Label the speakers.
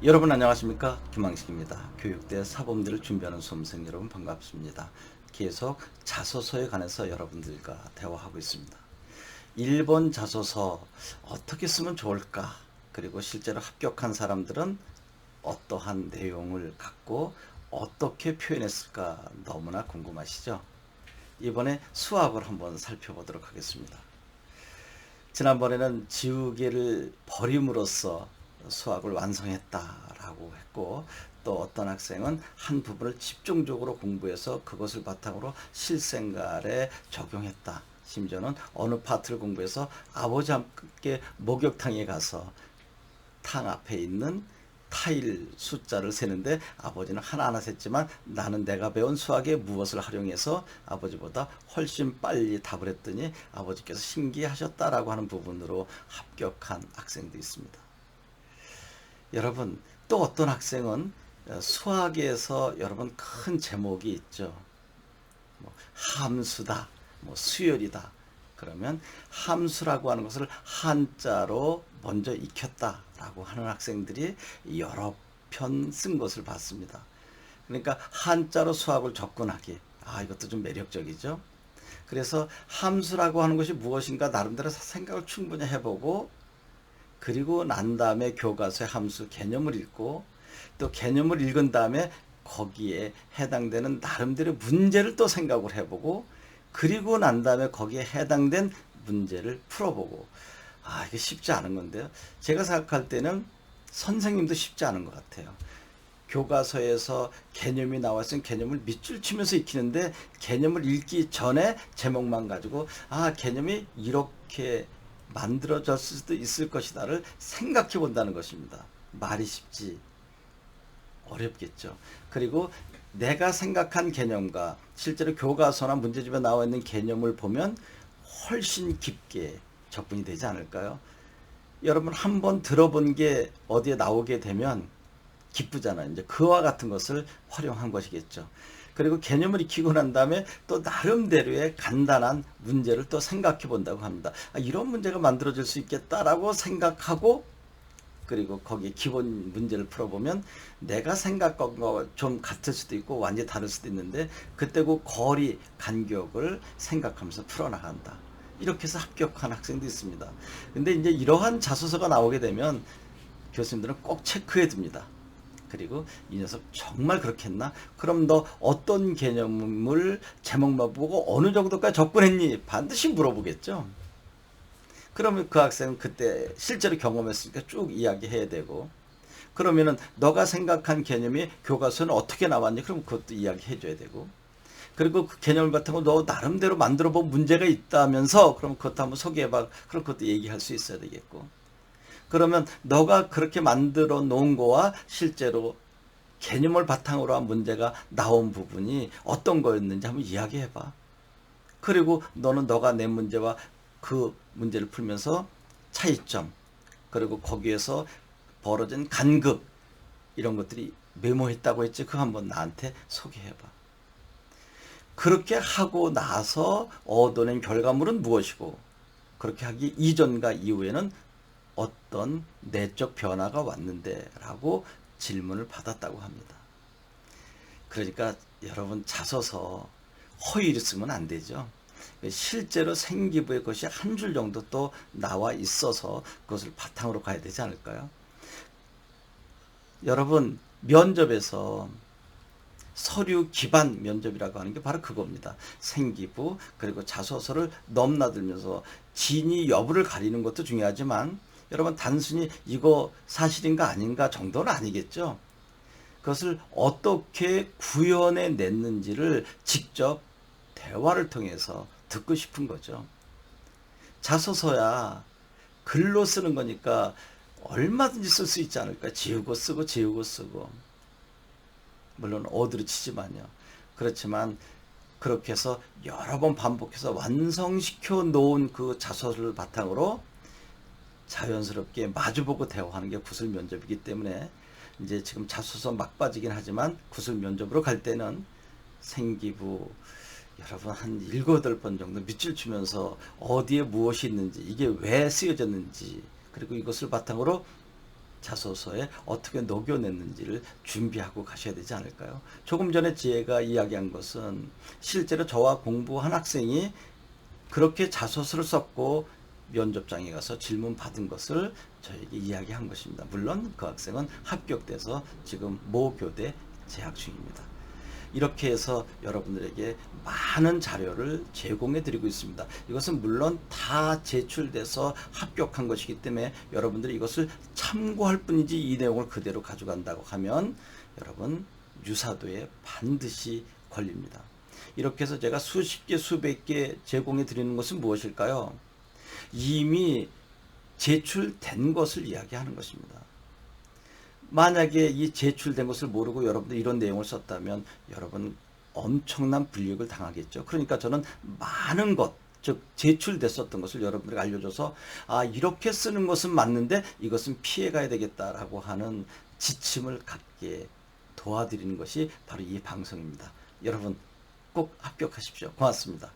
Speaker 1: 여러분 안녕하십니까? 김항식입니다. 교육대 사범들을 준비하는 수험생 여러분 반갑습니다. 계속 자소서에 관해서 여러분들과 대화하고 있습니다. 1번 자소서 어떻게 쓰면 좋을까? 그리고 실제로 합격한 사람들은 어떠한 내용을 갖고 어떻게 표현했을까 너무나 궁금하시죠? 이번에 수학을 한번 살펴보도록 하겠습니다. 지난번에는 지우개를 버림으로써 수학을 완성했다라고 했고, 또 어떤 학생은 한 부분을 집중적으로 공부해서 그것을 바탕으로 실생활에 적용했다. 심지어는 어느 파트를 공부해서 아버지와 함께 목욕탕에 가서 탕 앞에 있는 타일 숫자를 세는데 아버지는 하나하나 셌지만 나는 내가 배운 수학에 무엇을 활용해서 아버지보다 훨씬 빨리 답을 했더니 아버지께서 신기하셨다라고 하는 부분으로 합격한 학생도 있습니다. 여러분, 또 어떤 학생은 수학에서 여러분 큰 제목이 있죠. 뭐 함수다, 뭐 수열이다. 그러면 함수라고 하는 것을 한자로 먼저 익혔다라고 하는 학생들이 여러 편 쓴 것을 봤습니다. 그러니까 한자로 수학을 접근하기. 이것도 좀 매력적이죠. 그래서 함수라고 하는 것이 무엇인가 나름대로 생각을 충분히 해보고, 그리고 난 다음에 교과서의 함수 개념을 읽고, 또 개념을 읽은 다음에 거기에 해당되는 나름대로 문제를 또 생각을 해보고, 그리고 난 다음에 거기에 해당된 문제를 풀어보고. 이게 쉽지 않은 건데요. 제가 생각할 때는 선생님도 쉽지 않은 것 같아요. 교과서에서 개념이 나왔으면 개념을 밑줄 치면서 익히는데, 개념을 읽기 전에 제목만 가지고 개념이 이렇게 만들어졌을 수도 있을 것이다를 생각해 본다는 것입니다. 말이 쉽지 어렵겠죠. 그리고 내가 생각한 개념과 실제로 교과서나 문제집에 나와 있는 개념을 보면 훨씬 깊게 접근이 되지 않을까요? 여러분 한번 들어본 게 어디에 나오게 되면 기쁘잖아요. 이제 그와 같은 것을 활용한 것이겠죠. 그리고 개념을 익히고 난 다음에 또 나름대로의 간단한 문제를 또 생각해 본다고 합니다. 이런 문제가 만들어질 수 있겠다라고 생각하고, 그리고 거기에 기본 문제를 풀어보면 내가 생각한 거 좀 같을 수도 있고 완전히 다를 수도 있는데, 그때 그 거리 간격을 생각하면서 풀어나간다. 이렇게 해서 합격한 학생도 있습니다. 근데 이제 이러한 자소서가 나오게 되면 교수님들은 꼭 체크해 둡니다. 그리고 이 녀석 정말 그렇게 했나? 그럼 너 어떤 개념을 제목만 보고 어느 정도까지 접근했니? 반드시 물어보겠죠. 그러면 그 학생은 그때 실제로 경험했으니까 쭉 이야기해야 되고, 그러면은 너가 생각한 개념이 교과서는 어떻게 나왔니? 그럼 그것도 이야기해 줘야 되고, 그리고 그 개념을 바탕으로 너 나름대로 만들어 본 문제가 있다면서 그럼 그것도 한번 소개해봐. 그럼 그것도 얘기할 수 있어야 되겠고, 그러면 너가 그렇게 만들어 놓은 거와 실제로 개념을 바탕으로 한 문제가 나온 부분이 어떤 거였는지 한번 이야기해봐. 그리고 너는 너가 낸 문제와 그 문제를 풀면서 차이점, 그리고 거기에서 벌어진 간극, 이런 것들이 메모했다고 했지. 그거 한번 나한테 소개해봐. 그렇게 하고 나서 얻어낸 결과물은 무엇이고, 그렇게 하기 이전과 이후에는 어떤 내적 변화가 왔는데 라고 질문을 받았다고 합니다. 그러니까 여러분 자소서 허위를 쓰면 안 되죠. 실제로 생기부의 것이 한 줄 정도 또 나와 있어서 그것을 바탕으로 가야 되지 않을까요? 여러분 면접에서 서류 기반 면접이라고 하는 게 바로 그겁니다. 생기부 그리고 자소서를 넘나들면서 진위 여부를 가리는 것도 중요하지만, 여러분 단순히 이거 사실인가 아닌가 정도는 아니겠죠. 그것을 어떻게 구현해 냈는지를 직접 대화를 통해서 듣고 싶은 거죠. 자소서야 글로 쓰는 거니까 얼마든지 쓸 수 있지 않을까. 지우고 쓰고 지우고 쓰고. 물론 어디로 치지만요. 그렇지만 그렇게 해서 여러 번 반복해서 완성시켜 놓은 그 자소서를 바탕으로 자연스럽게 마주보고 대화하는 게 구술 면접이기 때문에, 이제 지금 자소서 막바지긴 하지만 구술 면접으로 갈 때는 생기부 여러분 한 7, 8번 정도 밑줄 치면서 어디에 무엇이 있는지, 이게 왜 쓰여졌는지, 그리고 이것을 바탕으로 자소서에 어떻게 녹여냈는지를 준비하고 가셔야 되지 않을까요? 조금 전에 지혜가 이야기한 것은 실제로 저와 공부한 학생이 그렇게 자소서를 썼고 면접장에 가서 질문 받은 것을 저에게 이야기한 것입니다. 물론 그 학생은 합격돼서 지금 모 교대 재학 중입니다. 이렇게 해서 여러분들에게 많은 자료를 제공해 드리고 있습니다. 이것은 물론 다 제출돼서 합격한 것이기 때문에 여러분들이 이것을 참고할 뿐이지 이 내용을 그대로 가져간다고 하면 여러분 유사도에 반드시 걸립니다. 이렇게 해서 제가 수십 개 수백 개 제공해 드리는 것은 무엇일까요? 이미 제출된 것을 이야기하는 것입니다. 만약에 이 제출된 것을 모르고 여러분들 이런 내용을 썼다면 여러분 엄청난 불이익을 당하겠죠. 그러니까 저는 많은 것, 즉 제출됐었던 것을 여러분들에게 알려줘서 아 이렇게 쓰는 것은 맞는데 이것은 피해가야 되겠다라고 하는 지침을 갖게 도와드리는 것이 바로 이 방송입니다. 여러분 꼭 합격하십시오. 고맙습니다.